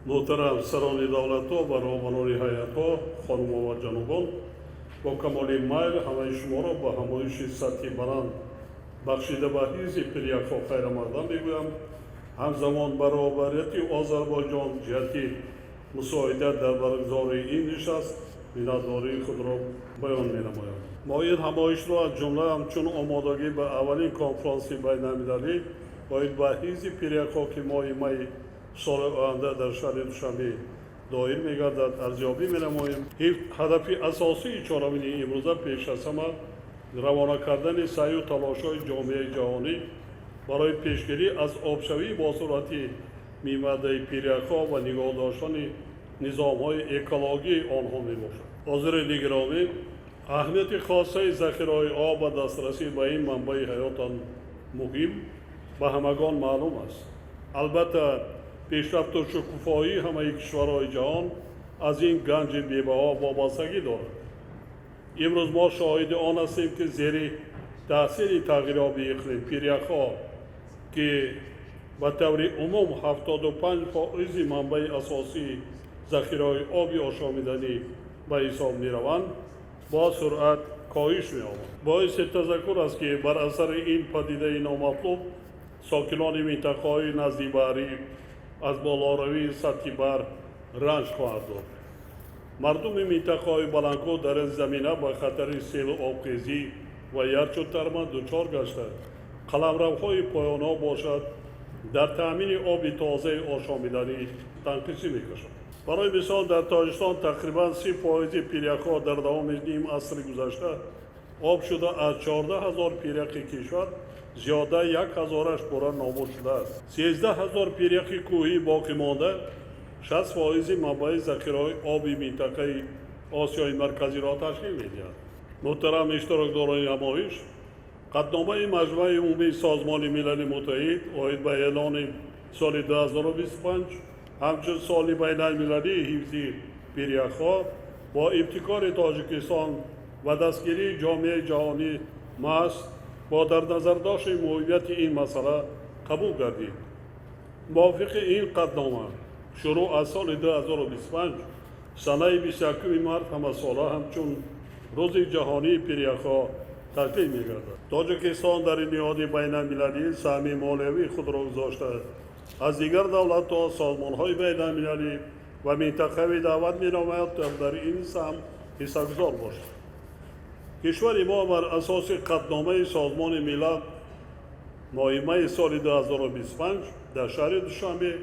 محترم سران دولت ها و روانان هیئت ها، خانم و جنابان، با کمال میل همه شما را به همایش سطحی بلند بخشیده به حزب پریاکا خیر مقدم میگویم. همزمان برابریت آذربایجان جهت مساعدت در برگزاری این نشست مینتداری خود را بیان مینمایم. ما این همایش را از جمله همچون آمادگی به اولین کنفرانس بین‌المللی باید به حزب پریاکا که ماه می سال آینده در شهر دوشنبه دایر میگردد ارزیابی مینماییم. هدف اساسی چهارمین امروزه پیش از همه روانه کردن سعی و تلاش‌های جامعه جهانی برای پیشگیری از آبشوی با صورت میوه پریاکا و نگاه داشتن نظام‌های اکولوژی آنها میباشد. حاضرین گرامی، اهمیت خاصه ذخیره‌های آب و دسترسی به این منبع حیات مهم به همگان معلوم است. البته پیشرفت و شکوفایی همه کشورهای جهان از این گنج بی‌بها وابستگی دارد. امروز ما شاهد آن هستیم که زیر تاثیر تغییرات اقلیم پریاکا که به طور عموم 75% منبع اساسی ذخیره‌های آبی آشامیدنی به حساب می‌روند با سرعت کاهش می‌یابد. باعث تذکر است که بر اثر این پدیده نامطلوب ساکنان منطقه‌های نزدیک به حریم از بالاروی سطح بر رنج خواهد داشت. مردم منطقه‌های بلندکو در این زمینه به خطر سیل و آبخیزی و یخ و ترم دچار گشتند. قلمروهای پایان‌ها باشد در تأمین آب تازه آشامیدنی تنقیصی می‌کشند. برای مثال در تاجیکستان تقریباً 30% پریاکا در دوام نیم عصر گذشته آب شده از 14,000 پریاک کشور زیاده 1,000 باره نابود شده است. 13,000 پریاک کوهی باقی مانده 60% منبع ذخیره‌های آبی منطقه آسیای مرکزی را تشکیل می‌دهد. محترم اشتراکداران همایش، قطعنامه مجمع عمومی سازمان ملل متحد عاید به اعلان سال 2025 همچون سال بین‌المللی حفظ پریاکا با ابتکار تاجیکستان و دستگیری جامعه جهانی محض با در نظر داشت مهمیت این مسئله قبول گردید. موافق این قطعنامه شروع از سال 2025 سنه 21 مارس همه ساله همچون روز جهانی پریاکا تشکیل می‌گردد. تاجیکستان در این نهاد بین‌المللی سهم مالیوی خود را گذاشته از دیگر دولت‌ها، سازمان‌های بین‌المللی و منطقه‌ای دعوت می‌نماید تا در این سهم حصه‌گزار باشد. کشور ما بر اساس قطعنامه سازمان ملل ماه می سال 2025 در شهر دوشنبه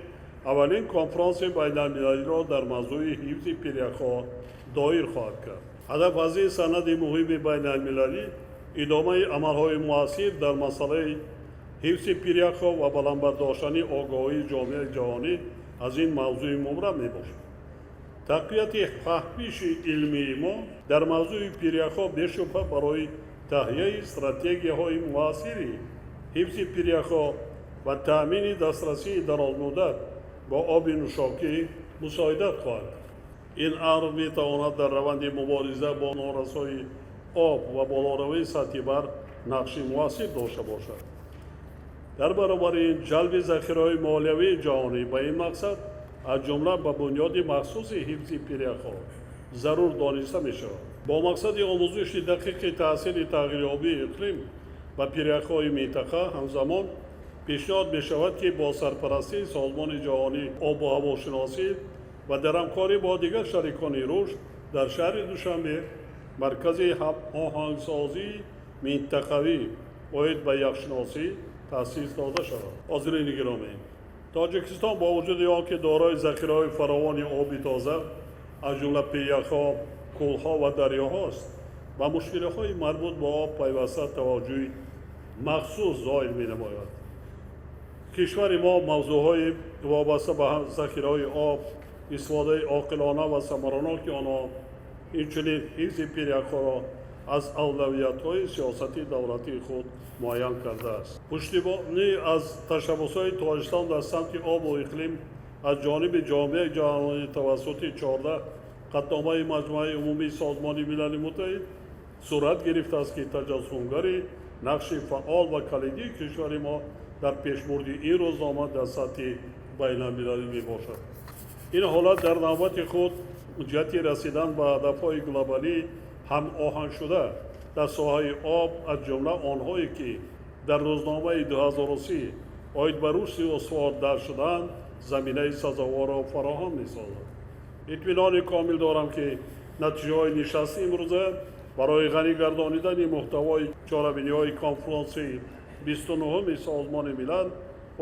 اولین کنفرانس بین‌المللی را در موضوع حفظ پریاکا دایر خواهد کرد. هدف از این سند مهم بین‌المللی ادامه عمل‌های مؤثر در مسئله حفظ پریاکا و بلند برداشتن آگاهی جامعه جهانی از این موضوع مبرم میباشد. تقویت فهمیش علمی ما در موضوع پریاکا بی‌شبهه برای تهیه استراتژی‌های مؤثر حفظ پریاکا و تأمین دسترسی درازمدت با آب نوشابه مساعدت خواهد. این امر میتواند در روند مبارزه با نارسایی آب و بالاروی سطح بر نقش مؤثر داشته باشد. در برابر این جلب ذخیره‌های مالیوی جهانی به این مقصد از جمله به بنیاد مخصوص حفظ پریاکا ضرور دانسته می‌شود. با مقصد آموزش دقیق تاثیر تغییرات اقلیم و پریاکای منطقه همزمان پیشنهاد می‌شود که با سرپرستی سازمان جهانی آب و هواشناسی و در همکاری با دیگر شریکان رشد در شهر دوشنبه مرکز آهنگسازی منطقوی عاید به یخشناسی تأسیس داده شود. حاضرین گرامی، تاجیکستان با وجود آنکه دارای ذخیره‌های فراوان آبی تازه از جمله پریاکا، کل‌ها و دریاهاست و مشکل‌های مربوط به آب پیوسته توجه مخصوص ظاهر می‌نماید. کشور ما موضوعهای وابسته به ذخیره‌های آب، استفاده عاقلانه و ثمرناک آنها، اینچنین حفظ پریاکا را از اولویت‌های سیاستی دولتی خود معین کرده است. پشتیبانی از تشبس‌های تاجیکستان در سمت آب و اقلیم از جانب جامعه جهانی توسط 14 قطعنامه مجمع عمومی سازمان ملل متحد صورت گرفته است که تجسمگری نقش فعال و کلیدی کشور ما در پیشبرد این روزنامه در سطح بین‌المللی میباشد. این حالت در نوبت خود جهت رسیدن به هدفهای گلوبالی هم آهنگ شده در ساحه آب از جمله آنهایی که در روزنامه 2030 оид ба рушди устувордар шудан заминаи сазоворро фароҳам месозад. итминони комил дорам ки натиҷаҳои нишасти имрӯза барои ғанӣ гардонидани муҳтавои чорабиниҳои конференсияи 29-уми созмони милал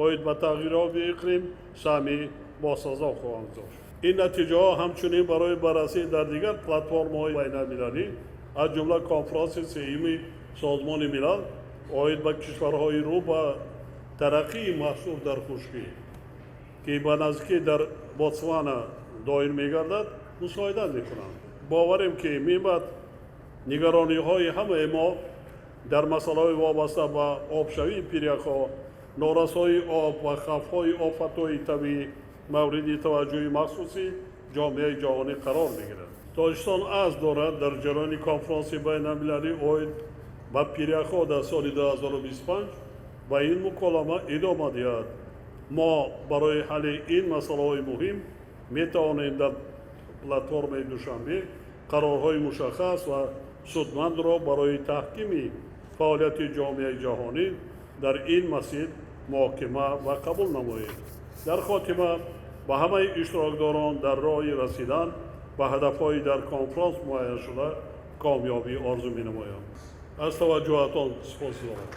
оид ба тағйироби иқлим саҳми босазо хоҳанд дошт. ин натиҷаҳо ҳамчунин барои баррасӣ дар дигар платформаҳои байналмилалӣ аз ҷумла конференсияи сеюми созмони милал оид ба кишварҳои рӯ ба тараққии маҳсур дар хушкӣ ки ба наздикӣ дар ботсвана доир мегардад мусоидат мекунанд. боварем ки меҳмат нигарониҳои ҳамаи мо дар масъалаҳои вобаста ба обшавии пиряхҳо, норасоии об ва хавфҳои офатҳои табиӣ мавриди таваҷҷӯҳи махсуси ҷомеаи ҷаҳонӣ қарор мегирад. тоҷикистон азм дорад дар ҷараёни конференсияи байналмилалӣ оид ба пиряхҳо дар соли 2025 ба ин муколама идома диҳад. мо барои ҳалли ин масъалаҳои муҳим метавонем дар платформаи душанбе қарорҳои мушаххас ва судмандро барои таҳкими фаъолияти ҷомеаи ҷаҳонӣ дар ин масъил муҳокима ва қабул намоем. дар хотима ба ҳамаи иштирокдорон дар роҳи расидан ба ҳадафҳои дар конференс муайян шуда комёбӣ орзу менамоям. аз таваҷҷӯҳатон сипос дорам.